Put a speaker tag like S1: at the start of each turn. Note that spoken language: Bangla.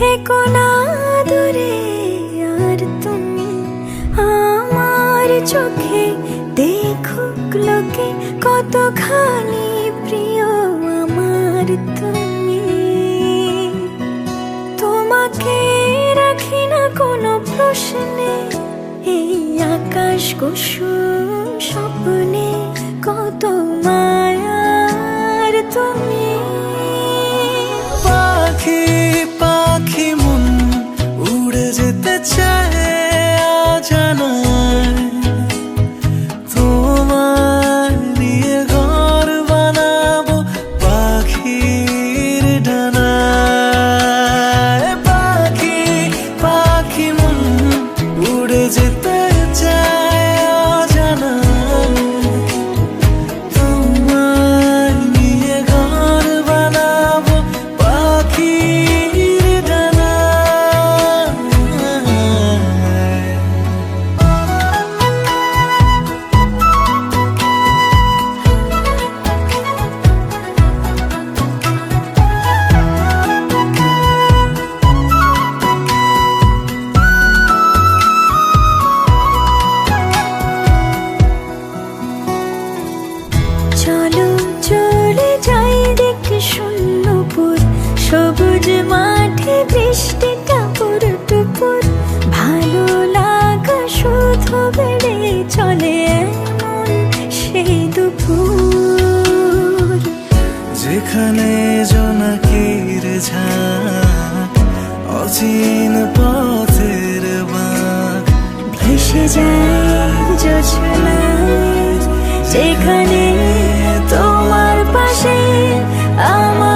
S1: থেকো না দূরে আর তুমি আমার চোখে, দেখুক লোকে কতখানি প্রিয় আমার তুমি। তোমাকে রাখি না কোনো প্রশ্নে, এই আকাশ কুসুম স্বপ্নে কত মায়ার তুমি।
S2: পাখি পাখি মন উড়ে যেতে চায় অজানায়, তোমায় নিয়ে ঘর বানাবো পাখির ডানায়। পাখি পাখি মন উড়ে যেতে চায় অজানায়, তোমায় নিয়ে ঘর বানাবো পাখির ডানায়।
S1: চলো চলে যাই দেখে শূন্যপুর, সবুজ মাঠে বৃষ্টি টাপুর টুপুর, ভালো লাগা শুধু বেড়ে চলে এমন সেই দুপুর।
S2: যেখানে জোনাকির ঝাঁক, অচিন পথের বাঁক,
S1: ভেসে যায় জোছনায়, যেখানে তোমার পাশে আমার